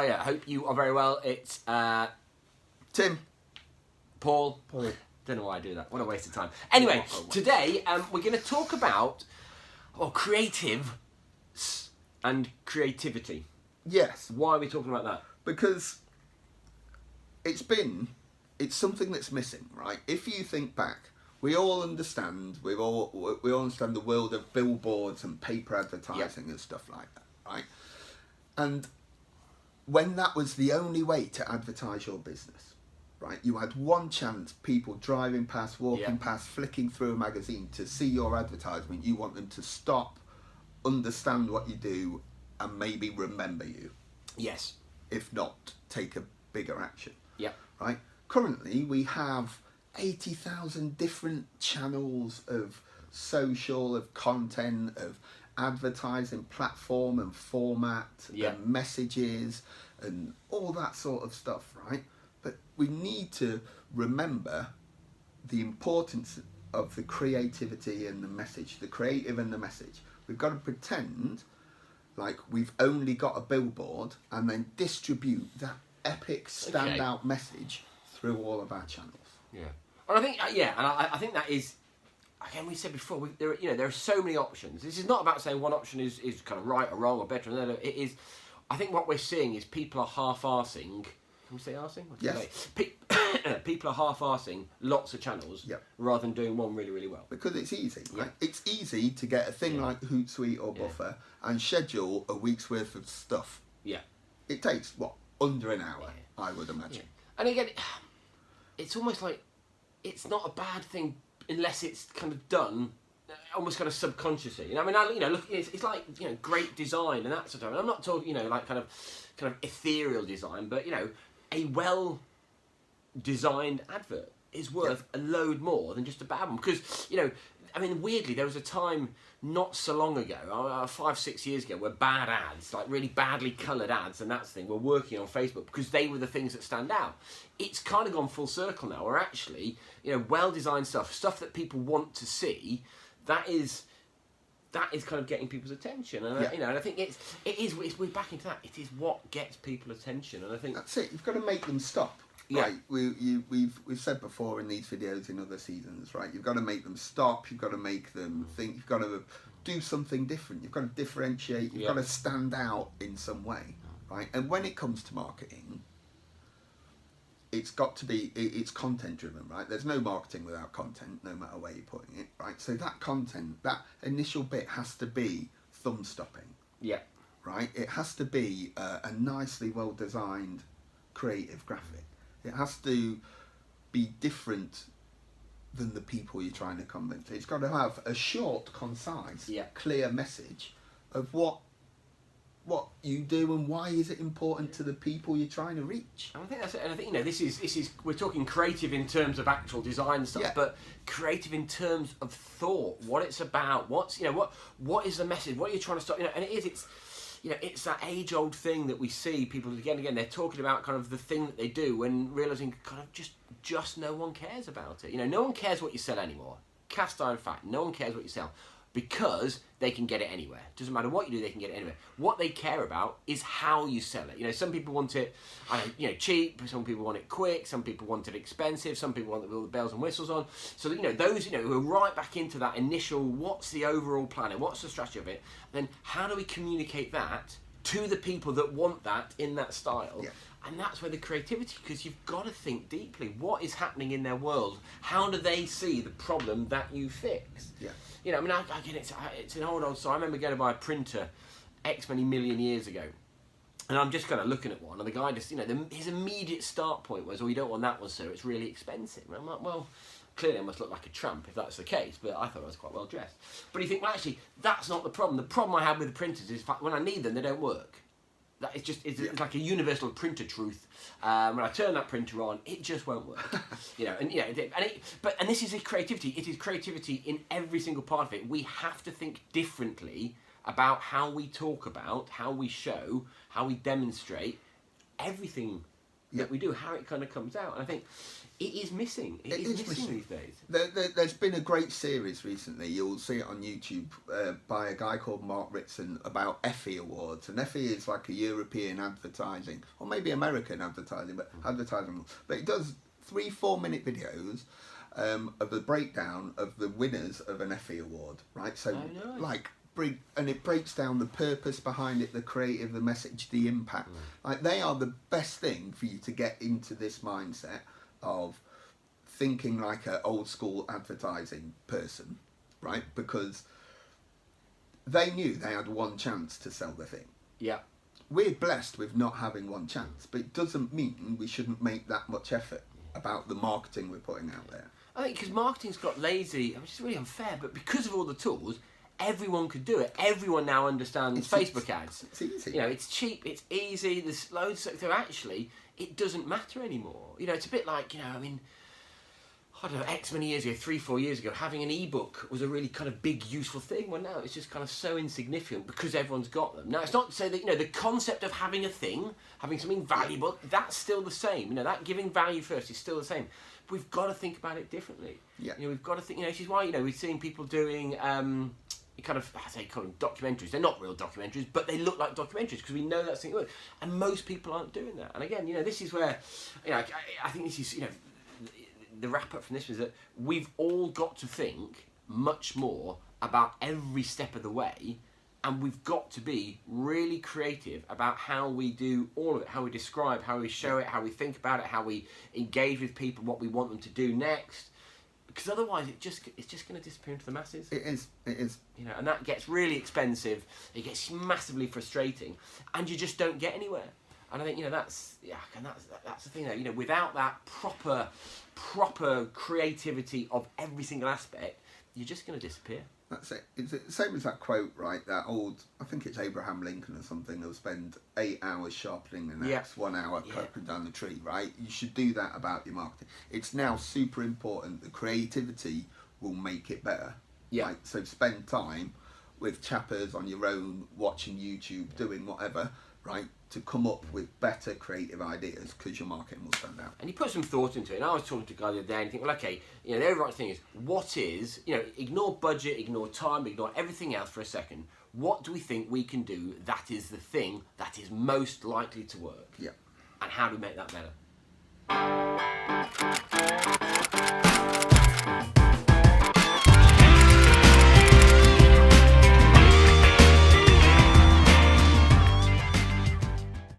are you? I hope you are very well. It's Tim. Paul. Don't know why I do that. What a waste of time. Anyway, today we're going to talk about creative and creativity. Yes. Why are we talking about that? Because it's something that's missing, right? If you think back, we all understand we all understand the world of billboards and paper advertising and stuff like that, right? And when that was the only way to advertise your business, right? You had one chance, people driving past, walking past, flicking through a magazine to see your advertisement. You want them to stop, understand what you do, and maybe remember you. Yes. If not, take a bigger action. Yeah. Right? Currently, we have 80,000 different channels of social, of content, of advertising platform and format and messages and all that sort of stuff, right? But we need to remember the importance of the creativity and the message, the creative and the message. We've got to pretend like we've only got a billboard and then distribute that epic standout message through all of our channels. Yeah. And I think, I think that is, again, we said before, there are so many options. This is not about saying one option is kind of right or wrong or better. No, it is, I think what we're seeing is people are half-arsing. Can we say arsing? Yes. People are half-arsing lots of channels rather than doing one really, really well. Because it's easy, right? It's easy to get a thing like Hootsuite or Buffer and schedule a week's worth of stuff. Yeah. It takes, under an hour, I would imagine. Yeah. And again, it's almost like, it's not a bad thing unless it's kind of done almost kind of subconsciously. You know, I mean, look, it's like, great design and that sort of. And I'm not talking, like kind of ethereal design, but a well designed advert is worth a load more than just a bad one. Because I mean, weirdly, there was a time not so long ago, 5-6 years ago, where bad ads, like really badly coloured ads and that thing, were working on Facebook because they were the things that stand out. It's kind of gone full circle now, where actually, well-designed stuff that people want to see, that is kind of getting people's attention. And and I think we're back into that. It is what gets people attention, and I think that's it. You've got to make them stop. Yeah. Right, we've said before in these videos in other seasons, right? You've got to make them stop. You've got to make them think. You've got to do something different. You've got to differentiate. You've got to stand out in some way, right? And when it comes to marketing, it's got to be it's content driven, right? There's no marketing without content, no matter where you're putting it, right? So that content, that initial bit has to be thumb stopping. Yeah. Right. It has to be a nicely well designed, creative graphic. It has to be different than the people you're trying to convince. It's got to have a short, concise, clear message of what you do and why is it important to the people you're trying to reach. And I think that's it. And I think this is we're talking creative in terms of actual design stuff, but creative in terms of thought, what it's about, what is the message, what are you trying to stop? And it's that age-old thing that we see people again and again. They're talking about kind of the thing that they do when realizing kind of just no one cares about it. No one cares what you sell anymore. Cast iron fact. No one cares what you sell because they can get it anywhere. Doesn't matter what you do, they can get it anywhere. What they care about is how you sell it. Some people want it, cheap. Some people want it quick. Some people want it expensive. Some people want it with all the bells and whistles on. So those who are right back into that initial, what's the overall plan? What's the strategy of it? Then how do we communicate that to the people that want that in that style? Yeah. And that's where the creativity, because you've got to think deeply. What is happening in their world? How do they see the problem that you fix? Yeah. Again, it's an old story. I remember going to buy a printer X many million years ago. And I'm just kind of looking at one, and the guy just, his immediate start point was, you don't want that one, sir, it's really expensive. And I'm like, well, clearly I must look like a tramp if that's the case, but I thought I was quite well dressed. But you think, well, actually, that's not the problem. The problem I have with the printers is when I need them, they don't work. That is just, it's like a universal printer truth. When I turn that printer on, it just won't work. And this is creativity. It is creativity in every single part of it. We have to think differently about how we talk about, how we show, how we demonstrate everything that we do, how it kind of comes out. And I think it is missing. It is missing these days. There's been a great series recently, you'll see it on YouTube, by a guy called Mark Ritson about EFI Awards. And EFI is like a European advertising, or maybe American advertising, but advertising. But it does 3-4 minute videos of the breakdown of the winners of an EFI Award, right? So, and it breaks down the purpose behind it, the creative, the message, the impact. Like, they are the best thing for you to get into this mindset of thinking like an old school advertising person, right? Because they knew they had one chance to sell the thing. Yeah. We're blessed with not having one chance, but it doesn't mean we shouldn't make that much effort about the marketing we're putting out there. I think because marketing's got lazy, which is really unfair, but because of all the tools, everyone could do it. Everyone now understands Facebook ads. It's easy. You know, it's cheap, it's easy, there's loads. So actually, it doesn't matter anymore. You know, it's a bit like, you know, I mean, I don't know, X many years ago, 3-4 years ago, having an ebook was a really kind of big, useful thing. Well, now it's just kind of so insignificant because everyone's got them. Now, it's not to say that, you know, the concept of having a thing, having something valuable, that's still the same. You know, that giving value first is still the same. But we've got to think about it differently. Yeah. You know, we've got to think, you know, which is why, you know, we're seeing people doing, kind of, I say, call them documentaries. They're not real documentaries, but they look like documentaries because we know that's the thing. And most people aren't doing that. And again, you know, this is where, you know, I think this is, you know, the wrap up from this was that we've all got to think much more about every step of the way, and we've got to be really creative about how we do all of it, how we describe, how we show it, how we think about it, how we engage with people, what we want them to do next. Because otherwise, it's just going to disappear into the masses. It is. You know, and that gets really expensive. It gets massively frustrating, and you just don't get anywhere. And I think, you know, that's the thing though. You know, without that proper creativity of every single aspect, you're just going to disappear. That's it. It's the same as that quote, right? That old, I think it's Abraham Lincoln or something, who'll spend 8 hours sharpening an axe, 1 hour cutting down the tree, right? You should do that about your marketing. It's now super important. The creativity will make it better. Yeah. Right? So spend time with chappers on your own, watching YouTube, doing whatever, right? To come up with better creative ideas, because your marketing will stand out. And you put some thought into it. And I was talking to a guy the other day and you think, well, okay, you know, the overall thing is, what is, you know, ignore budget, ignore time, ignore everything else for a second. What do we think we can do that is the thing that is most likely to work? Yeah. And how do we make that better?